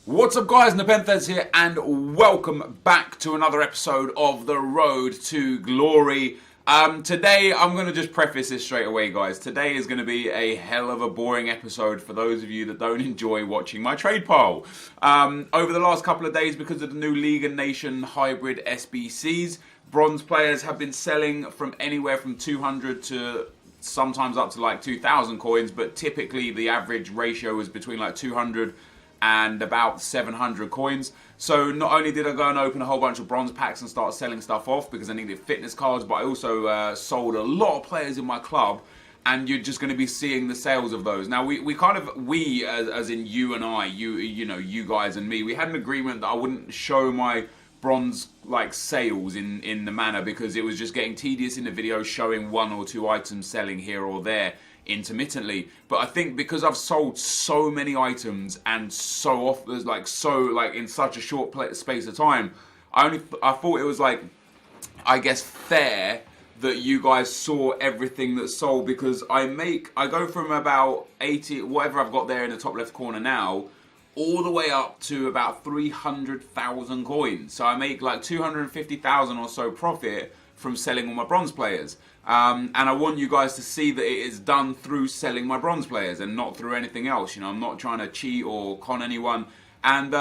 What's up guys, NepentheZ here and welcome back to another episode of The Road to Glory. Today I'm going to just preface this straight away guys. Today is going to be a hell of a boring episode for those of you that don't enjoy watching my trade pile. Over the last couple of days, because of the new League and Nation hybrid SBCs, bronze players have been selling from anywhere from 200 to sometimes up to like 2,000 coins, but typically the average ratio is between like 200 and about 700 coins. So not only did I go and open a whole bunch of bronze packs and start selling stuff off because I needed fitness cards, but I also sold a lot of players in my club, and you're just going to be seeing the sales of those. Now we as in you and I, you guys and me, we had an agreement that I wouldn't show my bronze like sales in the manner because it was just getting tedious in the video showing one or two items selling here or there intermittently. But I think because I've sold so many items and so often, like in such a short space of time, I thought it was like, I guess, fair that you guys saw everything that's sold, because I go from about 80, whatever I've got there in the top left corner now, all the way up to about 300,000 coins. So I make like 250,000 or so profit from selling all my bronze players. And I want you guys to see that it is done through selling my bronze players and not through anything else. You know, I'm not trying to cheat or con anyone. And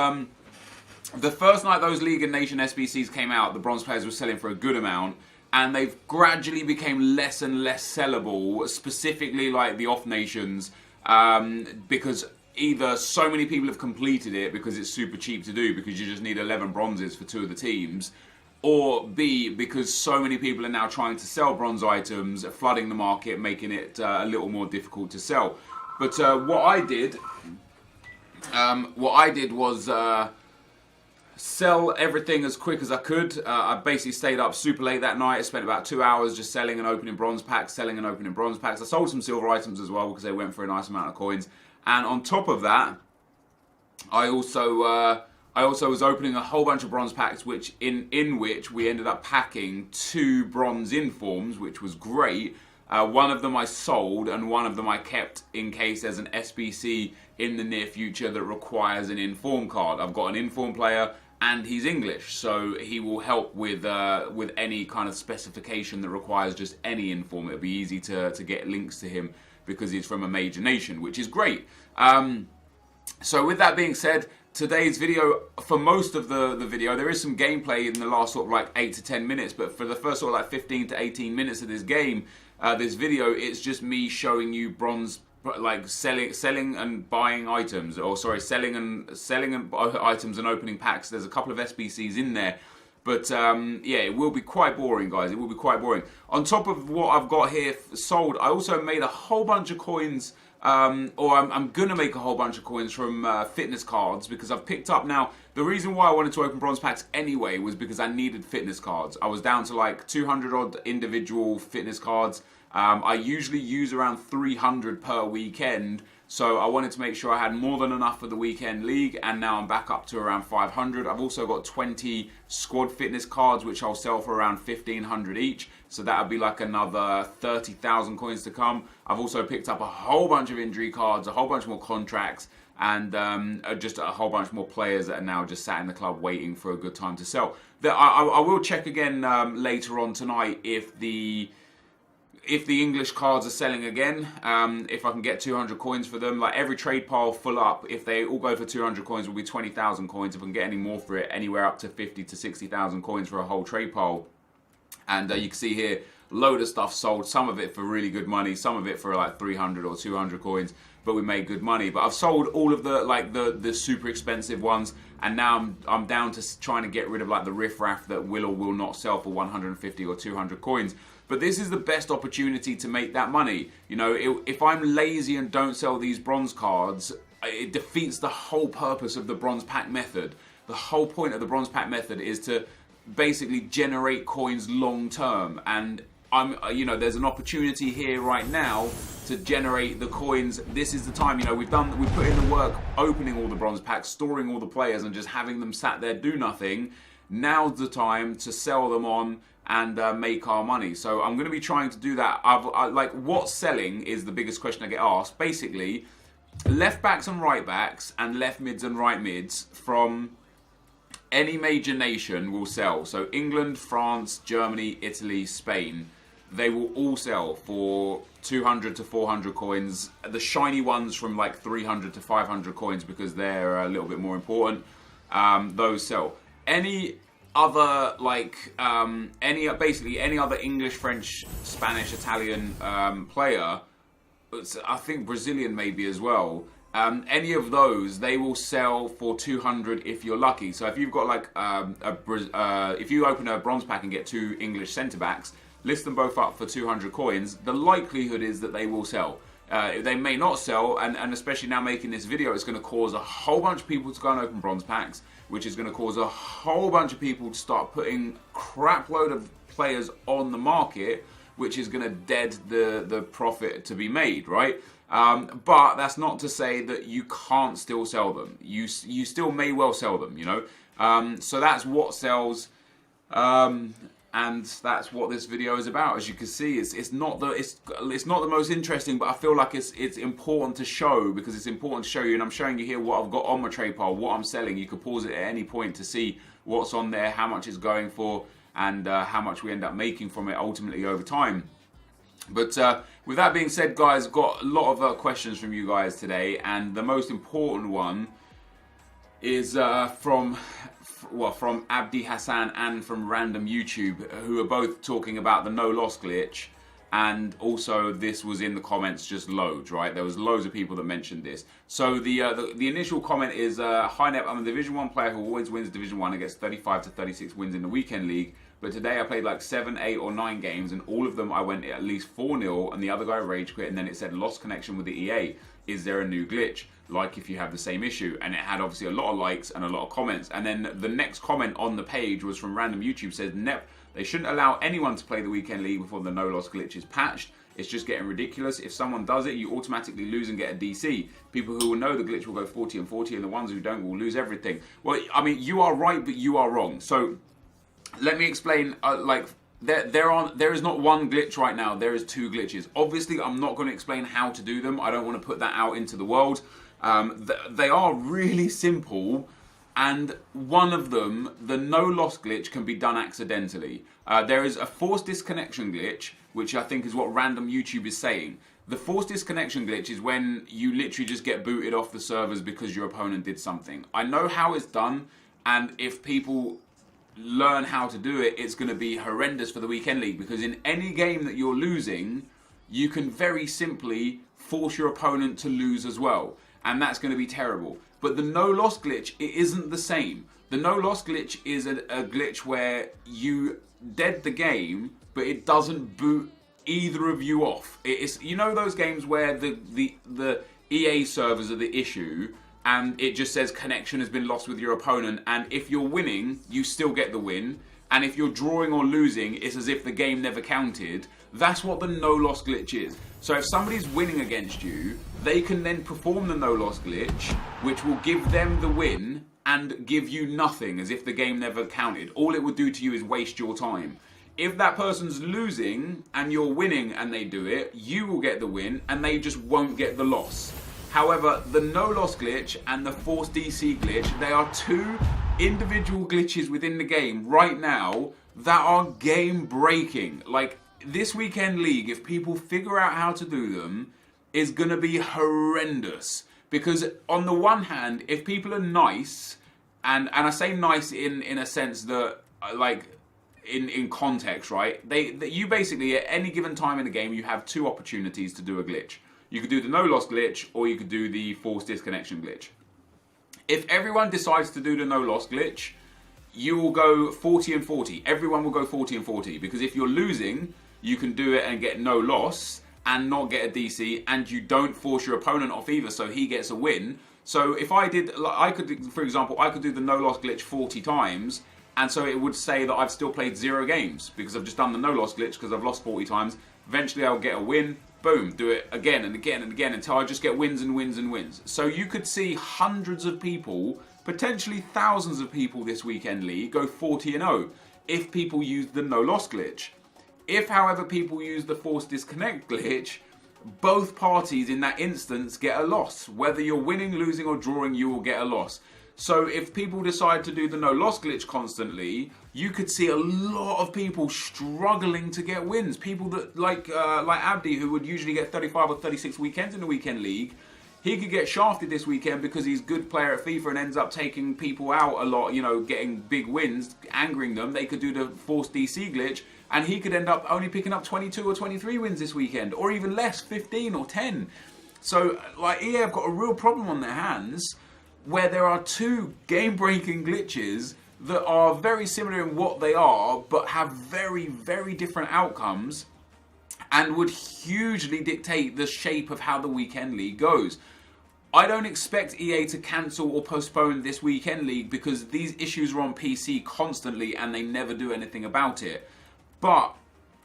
the first night those League and Nation SBCs came out, the bronze players were selling for a good amount, and they've gradually became less and less sellable, specifically like the off nations, because either so many people have completed it because it's super cheap to do because you just need 11 bronzes for 2 of the teams, or B, because so many people are now trying to sell bronze items, flooding the market, making it a little more difficult to sell. But what I did was sell everything as quick as I could. I basically stayed up super late that night. I spent about 2 hours just selling and opening bronze packs, I sold some silver items as well because they went for a nice amount of coins. And on top of that, I also was opening a whole bunch of bronze packs, which in which we ended up packing 2 bronze informs, which was great. One of them I sold, and one of them I kept in case there's an SBC in the near future that requires an inform card. I've got an inform player, and he's English, so he will help with any kind of specification that requires just any inform. It'll be easy to get links to him because he's from a major nation, which is great. So with that being said, today's video, for most of the video, there is some gameplay in the last sort of like 8 to 10 minutes, but for the first sort of like 15 to 18 minutes of this game, this video, it's just me showing you bronze, like selling and buying items, or sorry, selling items and opening packs. There's a couple of SBCs in there, but yeah, it will be quite boring, guys. It will be quite boring. On top of what I've got here sold, I also made a whole bunch of coins, or I'm gonna make a whole bunch of coins from fitness cards, because I've picked up now. The reason why I wanted to open bronze packs anyway was because I needed fitness cards. I was down to like 200 odd individual fitness cards. I usually use around 300 per weekend, so I wanted to make sure I had more than enough for the weekend league, and now I'm back up to around 500. I've also got 20 squad fitness cards, which I'll sell for around 1,500 each, so that'll be like another 30,000 coins to come. I've also picked up a whole bunch of injury cards, a whole bunch more contracts, and just a whole bunch more players that are now just sat in the club waiting for a good time to sell. I will check again later on tonight if the English cards are selling again, if I can get 200 coins for them. Like every trade pile full up, if they all go for 200 coins, will be 20,000 coins. If I can get any more for it, anywhere up to 50 to 60,000 coins for a whole trade pile. And you can see here, load of stuff sold, some of it for really good money, some of it for like 300 or 200 coins, but we made good money. But I've sold all of the super expensive ones, and now I'm down to trying to get rid of like the riffraff that will or will not sell for 150 or 200 coins. But this is the best opportunity to make that money. You know, if I'm lazy and don't sell these bronze cards, it defeats the whole purpose of the bronze pack method. The whole point of the bronze pack method is to basically generate coins long term, and there's an opportunity here right now to generate the coins. This is the time. You know, we've put in the work opening all the bronze packs, storing all the players, and just having them sat there do nothing. Now's the time to sell them on and make our money. So I'm going to be trying to do that. Like, what's selling is the biggest question I get asked. Basically, left backs and right backs and left mids and right mids from any major nation will sell. So England, France, Germany, Italy, Spain, they will all sell for 200 to 400 coins. The shiny ones from like 300 to 500 coins because they're a little bit more important. Those sell. Any other basically any other English, French, Spanish, Italian player, I think Brazilian maybe as well. Any of those, they will sell for 200 if you're lucky. So if you've got like if you open a bronze pack and get 2 English centre backs, list them both up for 200 coins. The likelihood is that they will sell. They may not sell, and especially now making this video, it's going to cause a whole bunch of people to go and open bronze packs, which is going to cause a whole bunch of people to start putting crap load of players on the market, which is going to dead the profit to be made, right? But that's not to say that you can't still sell them. You still may well sell them, you know. So that's what sells, and that's what this video is about. As you can see, it's not the most interesting, but I feel like it's important to show, because it's important to show you, and I'm showing you here what I've got on my trade pile, what I'm selling. You can pause it at any point to see what's on there, how much it's going for, and how much we end up making from it ultimately over time. But with that being said, guys, I've got a lot of questions from you guys today, and the most important one is from Abdi Hassan and from Random YouTube, who are both talking about the no loss glitch, and also this was in the comments just loads, right? There was loads of people that mentioned this. So the initial comment is, hi Nep, I'm a Division 1 player who always wins Division 1 and gets 35 to 36 wins in the weekend league. But today I played like 7, 8 or 9 games, and all of them I went at least 4-0, and the other guy rage quit, and then it said lost connection with the EA. Is there a new glitch? Like if you have the same issue. And it had obviously a lot of likes and a lot of comments. And then the next comment on the page was from Random YouTube, says, Nep, they shouldn't allow anyone to play the weekend league before the no loss glitch is patched. It's just getting ridiculous. If someone does it, you automatically lose and get a DC. People who will know the glitch will go 40 and 40, and the ones who don't will lose everything. Well, I mean, you are right, but you are wrong. So let me explain, there is not one glitch right now, there is 2 glitches. Obviously, I'm not going to explain how to do them. I don't want to put that out into the world. They are really simple, and one of them, the no loss glitch, can be done accidentally. There is a forced disconnection glitch, which I think is what Random YouTube is saying. The forced disconnection glitch is when you literally just get booted off the servers because your opponent did something. I know how it's done, and if people learn how to do it, it's going to be horrendous for the weekend league, because in any game that you're losing, you can very simply force your opponent to lose as well, and that's going to be terrible. But the no loss glitch, it isn't the same. The no loss glitch is a glitch where you dead the game, but it doesn't boot either of you off. It's, you know, those games where the EA servers are the issue, and it just says connection has been lost with your opponent, and if you're winning, you still get the win, and if you're drawing or losing, it's as if the game never counted. That's what the no loss glitch is. So if somebody's winning against you, they can then perform the no loss glitch, which will give them the win and give you nothing, as if the game never counted. All it would do to you is waste your time. If that person's losing and you're winning and they do it, you will get the win and they just won't get the loss. However, the no loss glitch and the forced DC glitch, they are 2 individual glitches within the game right now that are game breaking. Like, this weekend league, if people figure out how to do them, is going to be horrendous. Because on the one hand, if people are nice, and I say nice in a sense that, like, in context, right? You basically, at any given time in the game, you have 2 opportunities to do a glitch. You could do the no loss glitch, or you could do the forced disconnection glitch. If everyone decides to do the no loss glitch, you will go 40 and 40. Everyone will go 40 and 40, because if you're losing, you can do it and get no loss and not get a DC, and you don't force your opponent off either, so he gets a win. So if I did, for example, I could do the no loss glitch 40 times, and so it would say that I've still played 0 games because I've just done the no loss glitch because I've lost 40 times. Eventually I'll get a win. Boom, do it again and again and again until I just get wins and wins and wins. So you could see hundreds of people, potentially thousands of people this weekend league go 40 and 0 if people use the no loss glitch. If, however, people use the forced disconnect glitch, both parties in that instance get a loss. Whether you're winning, losing or drawing, you will get a loss. So if people decide to do the no loss glitch constantly, you could see a lot of people struggling to get wins. People that like Abdi, who would usually get 35 or 36 weekends in the weekend league, he could get shafted this weekend because he's a good player at FIFA and ends up taking people out a lot, you know, getting big wins, angering them. They could do the forced DC glitch, and he could end up only picking up 22 or 23 wins this weekend, or even less, 15 or 10. So, like, EA have got a real problem on their hands, where there are two game-breaking glitches that are very similar in what they are, but have very, very different outcomes, and would hugely dictate the shape of how the weekend league goes. I don't expect EA to cancel or postpone this weekend league because these issues are on PC constantly and they never do anything about it. But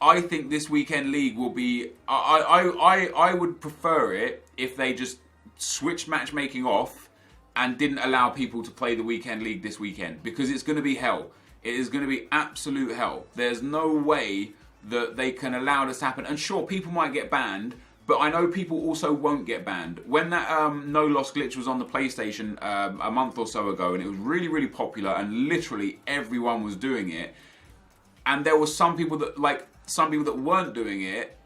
I think this weekend league will be... I would prefer it if they just switched matchmaking off and didn't allow people to play the weekend league this weekend, because it's going to be hell. It is going to be absolute hell. There's no way that they can allow this to happen. And sure, people might get banned, but I know people also won't get banned. When that no loss glitch was on the PlayStation a month or so ago, and it was really, really popular, and literally everyone was doing it, and there were some people that weren't doing it,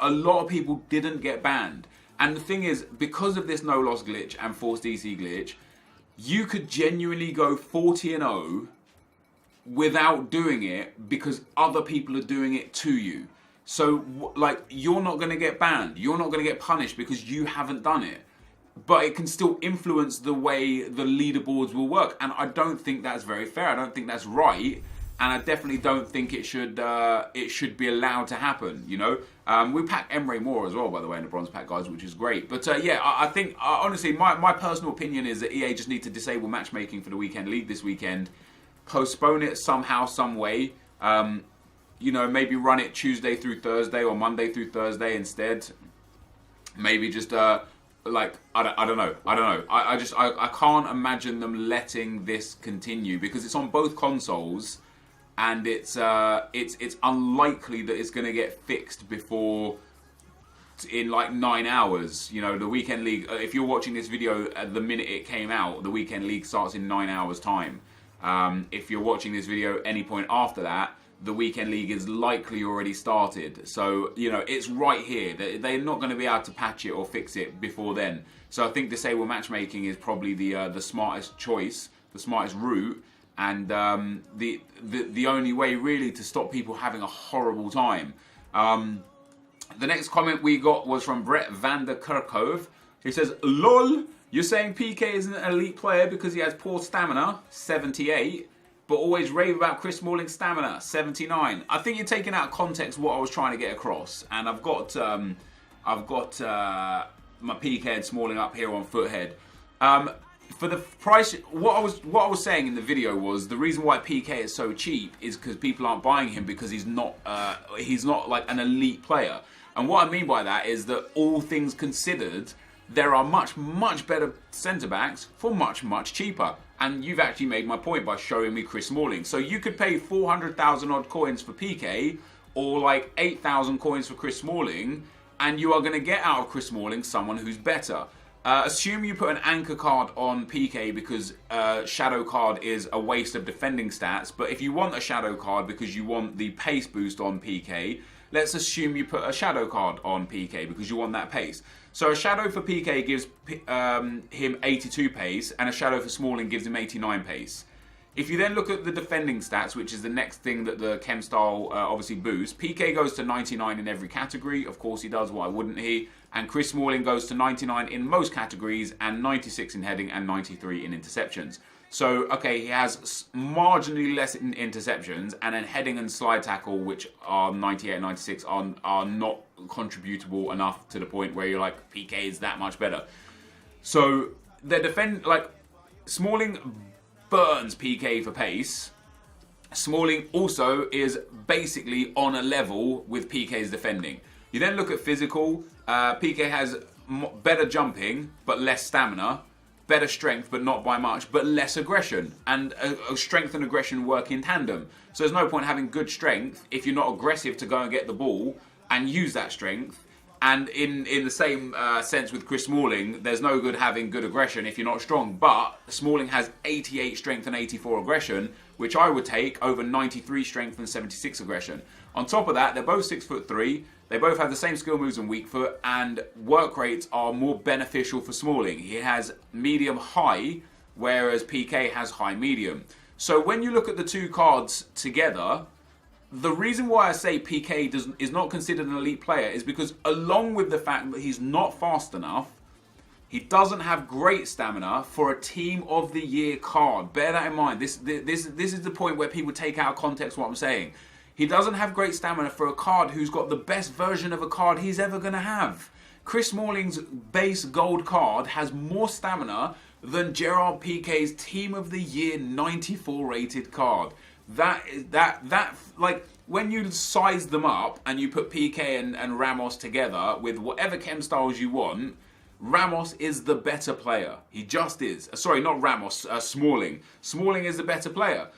a lot of people didn't get banned. And the thing is, because of this no loss glitch and forced DC glitch, you could genuinely go 40-0 without doing it because other people are doing it to you. So, like, you're not going to get banned. You're not going to get punished because you haven't done it. But it can still influence the way the leaderboards will work. And I don't think that's very fair. I don't think that's right. And I definitely don't think it should be allowed to happen, you know. We pack Emre Moore as well, by the way, in the bronze pack, guys, which is great. But yeah, I think, honestly, my personal opinion is that EA just need to disable matchmaking for the weekend league this weekend. Postpone it somehow, some way. You know, maybe run it Tuesday through Thursday or Monday through Thursday instead. Maybe just like I don't know. I can't imagine them letting this continue because it's on both consoles, and it's unlikely that it's going to get fixed before in like 9 hours. You know, the weekend league. If you're watching this video at the minute it came out, the weekend league starts in 9 hours time. If you're watching this video any point after that, the weekend league is likely already started. So, you know, it's right here. They're not going to be able to patch it or fix it before then. So I think disable matchmaking is probably the smartest choice, the smartest route, and the only way really to stop people having a horrible time. The next comment we got was from Brett van der Kerkhove. He says, "Lol, you're saying PK is an elite player because he has poor stamina, 78, but always rave about Chris Smalling's stamina, 79. I think you're taking out of context what I was trying to get across, and I've got my PK and Smalling up here on Foothead. For the price, what I was saying in the video was the reason why PK is so cheap is because people aren't buying him because he's not like an elite player. And what I mean by that is that all things considered, there are much better centre backs for much cheaper. And you've actually made my point by showing me Chris Smalling. So you could pay 400,000 odd coins for PK or like 8,000 coins for Chris Smalling, and you are going to get out of Chris Smalling someone who's better. Assume you put an anchor card on PK because shadow card is a waste of defending stats. But if you want a shadow card because you want the pace boost on PK, let's assume you put a shadow card on PK because you want that pace. So a shadow for PK gives him 82 pace, and a shadow for Smalling gives him 89 pace. If you then look at the defending stats, which is the next thing that the chem style obviously boosts, PK goes to 99 in every category. Of course he does, why wouldn't he? And Chris Smalling goes to 99 in most categories, and 96 in heading, and 93 in interceptions. So, okay, he has marginally less in interceptions, and then heading and slide tackle, which are 98 and 96, are not contributable enough to the point where you're like, PK is that much better. So, Smalling burns PK for pace. Smalling also is basically on a level with PK's defending. You then look at physical. PK has better jumping, but less stamina. Better strength, but not by much, but less aggression. And strength and aggression work in tandem. So there's no point having good strength if you're not aggressive to go and get the ball and use that strength. And in the same sense with Chris Smalling, there's no good having good aggression if you're not strong. But Smalling has 88 strength and 84 aggression, which I would take over 93 strength and 76 aggression. On top of that, they're both 6'3". They both have the same skill moves and weak foot, and work rates are more beneficial for Smalling. He has medium high, whereas PK has high medium. So when you look at the two cards together, the reason why I say PK is not considered an elite player is because, along with the fact that he's not fast enough, he doesn't have great stamina for a Team of the Year card. Bear that in mind. This is the point where people take out of context what I'm saying. He doesn't have great stamina for a card who's got the best version of a card he's ever going to have. Chris Smalling's base gold card has more stamina than Gerard Piqué's Team of the Year 94 rated card. Like, when you size them up and you put Piqué and Ramos together with whatever chem styles you want, Ramos is the better player. He just is. Sorry, not Ramos, Smalling. Smalling is the better player.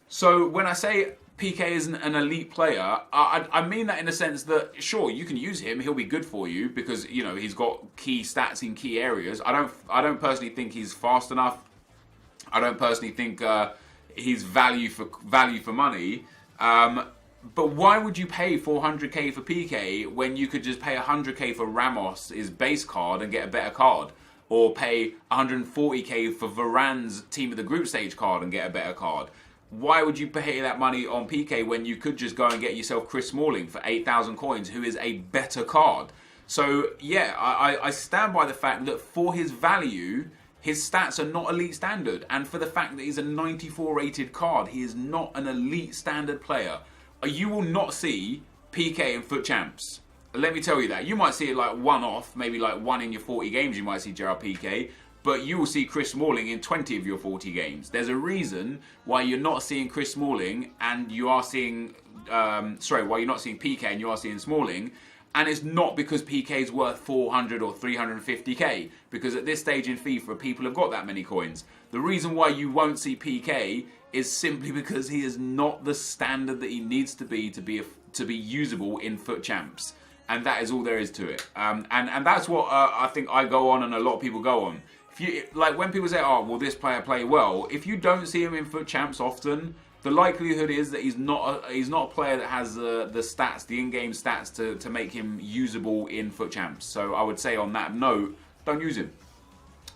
So when I say Piqué isn't an elite player, I mean that in the sense that, sure, you can use him, he'll be good for you because, you know, he's got key stats in key areas. I don't personally think he's fast enough. I don't personally think he's value for money. But why would you pay 400k for PK when you could just pay 100k for Ramos, his base card, and get a better card? Or pay 140k for Varane's Team of the Group Stage card and get a better card? Why would you pay that money on PK when you could just go and get yourself Chris Smalling for 8,000 coins, who is a better card? So, yeah, I stand by the fact that for his value, his stats are not elite standard. And for the fact that he's a 94 rated card, he is not an elite standard player. You will not see PK in FUT Champs. Let me tell you that. You might see it like one off, maybe like one in your 40 games you might see Gerard Piqué, but you will see Chris Smalling in 20 of your 40 games. There's a reason why you're not seeing Chris Smalling and you are seeing, why you're not seeing PK and you are seeing Smalling, and it's not because PK is worth 400 or 350k, because at this stage in FIFA, people have got that many coins. The reason why you won't see PK is simply because he is not the standard that he needs to be usable in FUT Champs, and that is all there is to it. And that's what I think I go on, and a lot of people go on. If you like, when people say, "Oh, will this player play well?" If you don't see him in FUT Champs often, the likelihood is that he's not a player that has the stats, the in-game stats to make him usable in FUT Champs. So I would say on that note, don't use him.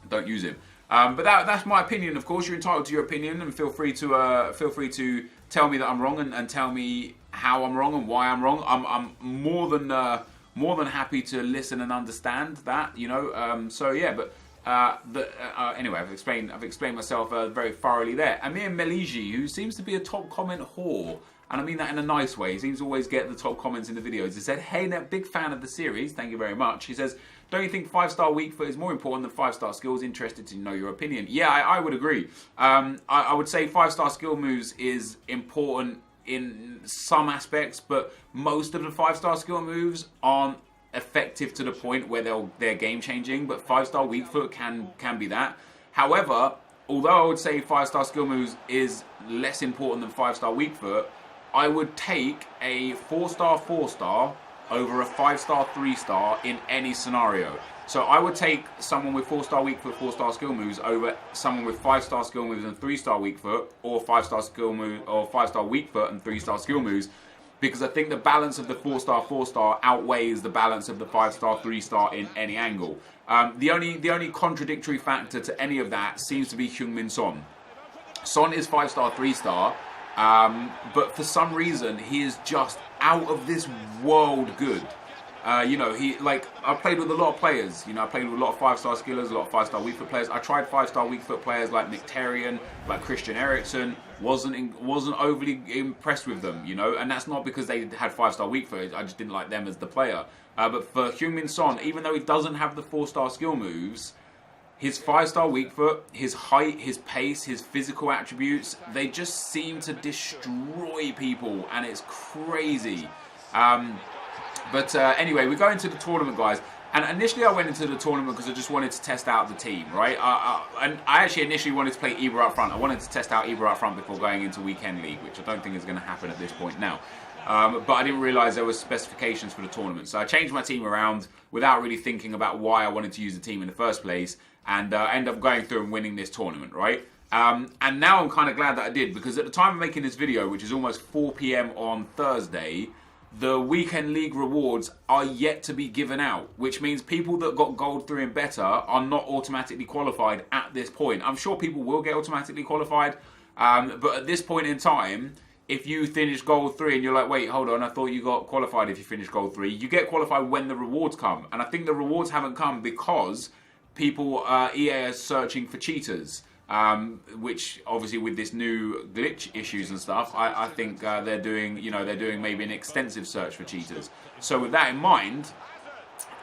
Don't use him. But that's my opinion. Of course, you're entitled to your opinion, and feel free to tell me that I'm wrong and tell me how I'm wrong and why I'm wrong. I'm more than happy to listen and understand that, you know. So yeah, but anyway, I've explained myself very thoroughly there. Amir Meliji, who seems to be a top comment whore, and I mean that in a nice way. He seems to always get the top comments in the videos. He said, "Hey, Nep, big fan of the series. Thank you very much." He says, "Don't you think 5-star weak foot is more important than 5-star skills? Interested to know your opinion." Yeah, I would agree. I would say 5-star skill moves is important in some aspects, but most of the 5-star skill moves aren't effective to the point where they're game changing. But 5-star weak foot can be that. However, although I would say 5-star skill moves is less important than 5-star weak foot, I would take a 4-star 4-star over a 5-star 3-star in any scenario. So I would take someone with 4-star weak foot, 4-star skill moves over someone with 5-star skill moves and 3-star weak foot, or 5-star skill move or 5-star weak foot and 3-star skill moves, because I think the balance of the 4-star 4-star outweighs the balance of the 5-star 3-star in any angle. The only contradictory factor to any of that seems to be Heung-min Son. Son is 5-star 3-star. But for some reason, he is just out of this world good. You know, I played with a lot of players. You know, I played with a lot of 5-star skillers, a lot of 5-star weak foot players. I tried 5-star weak foot players like Mkhitaryan, like Christian Eriksen. Wasn't overly impressed with them, you know, and that's not because they had 5-star weak foot. I just didn't like them as the player. But for Heung-min Son, even though he doesn't have the 4-star skill moves, his 5-star weak foot, his height, his pace, his physical attributes, they just seem to destroy people, and it's crazy. But anyway, we're going to the tournament, guys. And initially I went into the tournament because I just wanted to test out the team, right? And I actually initially wanted to play Ibra up front. I wanted to test out Ibra up front before going into Weekend League, which I don't think is going to happen at this point now. but I didn't realise there were specifications for the tournament. So I changed my team around without really thinking about why I wanted to use the team in the first place, and ended up going through and winning this tournament, right? And now I'm kind of glad that I did, because at the time of making this video, which is almost 4 PM on Thursday, the weekend league rewards are yet to be given out, which means people that got gold 3 and better are not automatically qualified at this point. I'm sure people will get automatically qualified, but at this point in time, if you finish gold 3 and you're like, wait, hold on, I thought you got qualified if you finish gold 3, you get qualified when the rewards come. And I think the rewards haven't come because people, EA is searching for cheaters. Which obviously with this new glitch issues and stuff, I think they're doing maybe an extensive search for cheaters. So with that in mind,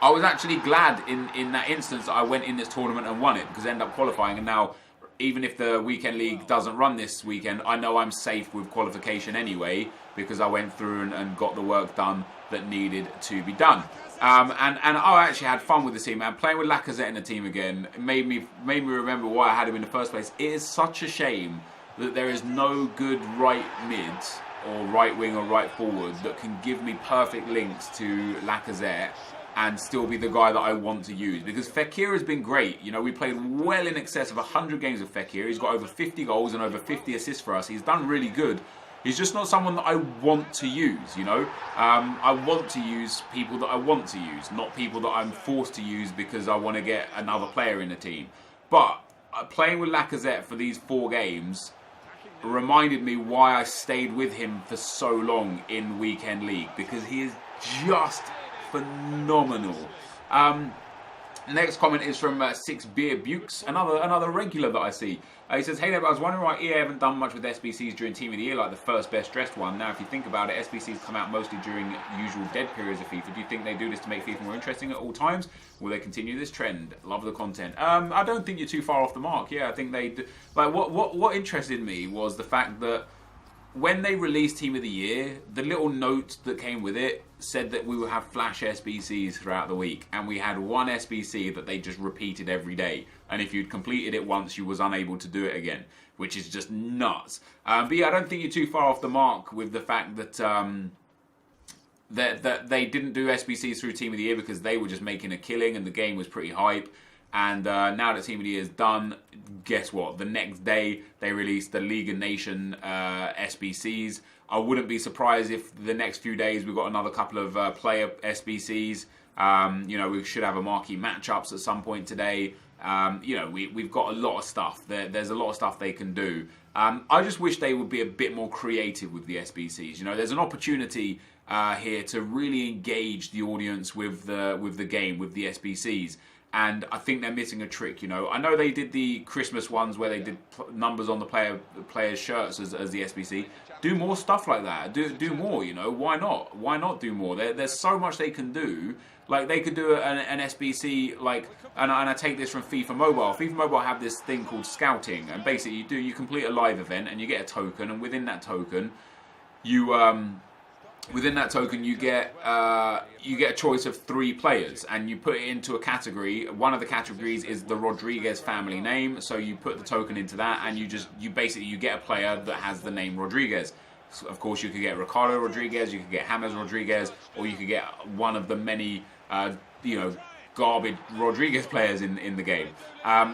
I was actually glad in that instance that I went in this tournament and won it, because I ended up qualifying. And now, even if the weekend league doesn't run this weekend, I know I'm safe with qualification anyway, because I went through and got the work done that needed to be done. And I actually had fun with the team, man. Playing with Lacazette in the team again, it made me remember why I had him in the first place. It is such a shame that there is no good right mid or right wing or right forward that can give me perfect links to Lacazette and still be the guy that I want to use. Because Fekir has been great. You know, we played well in excess of 100 games with Fekir. He's got over 50 goals and over 50 assists for us. He's done really good. He's just not someone that I want to use, you know. I want to use people that I want to use, not people that I'm forced to use because I want to get another player in the team. But playing with Lacazette for these 4 games reminded me why I stayed with him for so long in Weekend League, because he is just phenomenal. Next comment is from 6 Beer Bukes, another regular that I see. He says, hey there, I was wondering why EA haven't done much with SBCs during Team of the Year, like the first best dressed one. Now, if you think about it, SBCs come out mostly during usual dead periods of FIFA. Do you think they do this to make FIFA more interesting at all times? Will they continue this trend? Love the content. I don't think you're too far off the mark. Yeah, I think they do. Like, what interested me was the fact that when they released Team of the Year, the little note that came with it said that we would have flash SBCs throughout the week, and we had one SBC that they just repeated every day, and if you'd completed it once, you was unable to do it again, which is just nuts. But yeah, I don't think you're too far off the mark with the fact that that they didn't do SBCs through Team of the Year because they were just making a killing and the game was pretty hype. And now that Team of the Year is done, guess what? The next day, they released the League of Nations SBCs. I wouldn't be surprised if the next few days we've got another couple of player SBCs. You know, we should have a marquee matchups at some point today. You know, we've got a lot of stuff. There's a lot of stuff they can do. I just wish they would be a bit more creative with the SBCs. You know, there's an opportunity here to really engage the audience with the game, with the SBCs. And I think they're missing a trick, you know. I know they did the Christmas ones where they did numbers on the players' shirts as the SBC. Do more stuff like that. Do more, you know. Why not? Why not do more? There's so much they can do. Like, they could do an SBC, like, and I take this from FIFA Mobile. FIFA Mobile have this thing called scouting. And basically, you complete a live event and you get a token. And within that token, you get a choice of 3 players, and you put it into a category. One of the categories is the Rodriguez family name, so you put the token into that, and you get a player that has the name Rodriguez. So of course, you could get Ricardo Rodriguez, you could get James Rodriguez, or you could get one of the many, garbage Rodriguez players in the game.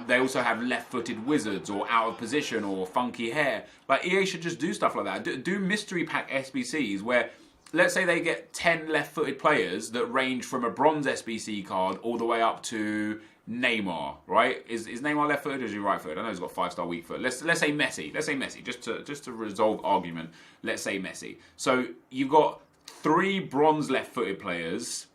They also have left-footed wizards, or out of position, or funky hair. Like, EA should just do stuff like that. Do mystery pack SBCs where, let's say they get 10 left-footed players that range from a bronze SBC card all the way up to Neymar, right? Is Neymar left-footed or is he right-footed? I know he's got 5-star weak foot. Let's say Messi. Let's say Messi, just to resolve argument. Let's say Messi. So you've got 3 bronze left-footed players,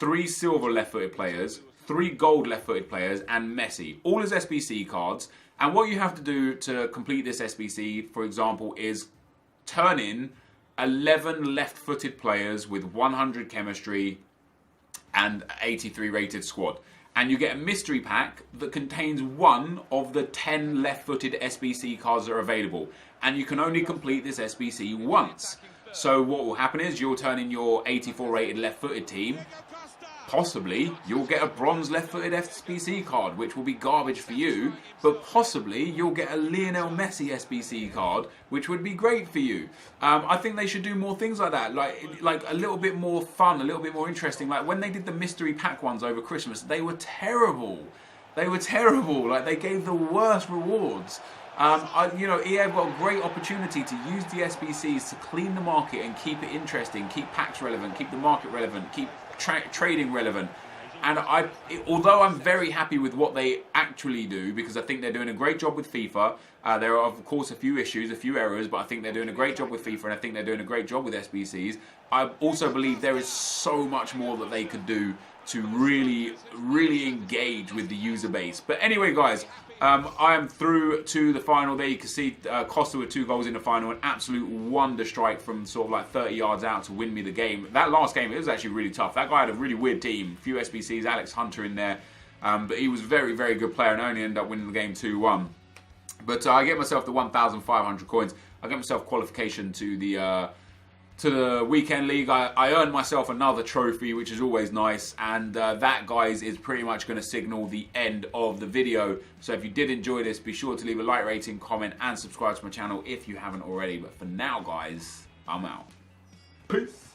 3 silver left-footed players, 3 gold left-footed players, and Messi. All as SBC cards. And what you have to do to complete this SBC, for example, is turn in 11 left-footed players with 100 chemistry and 83 rated squad. And you get a mystery pack that contains one of the 10 left-footed SBC cards that are available. And you can only complete this SBC once. So what will happen is you'll turn in your 84 rated left-footed team, Possibly you'll get a bronze left-footed SBC card, which will be garbage for you, but possibly you'll get a Lionel Messi SBC card, which would be great for you. I think they should do more things like that, like a little bit more fun, a little bit more interesting. Like when they did the mystery pack ones over Christmas, they were terrible. They were terrible. Like they gave the worst rewards. You know, EA have got a great opportunity to use the SBCs to clean the market and keep it interesting, keep packs relevant, keep the market relevant, keep trading relevant. And although I'm very happy with what they actually do, because I think they're doing a great job with FIFA, there are of course a few issues, a few errors, but I think they're doing a great job with FIFA, and I think they're doing a great job with SBCs. I also believe there is so much more that they could do to really, really engage with the user base. But anyway, guys, I am through to the final. There you can see Costa with 2 goals in the final. An absolute wonder strike from sort of like 30 yards out to win me the game. That last game, it was actually really tough. That guy had a really weird team. A few SBCs, Alex Hunter in there. But he was a very, very good player and only ended up winning the game 2-1. But I get myself the 1,500 coins. I get myself qualification to the weekend league. I earned myself another trophy, which is always nice, and that, guys, is pretty much going to signal the end of the video. So if you did enjoy this, be sure to leave a like, rating, comment, and subscribe to my channel if you haven't already. But for now, guys, I'm out. Peace.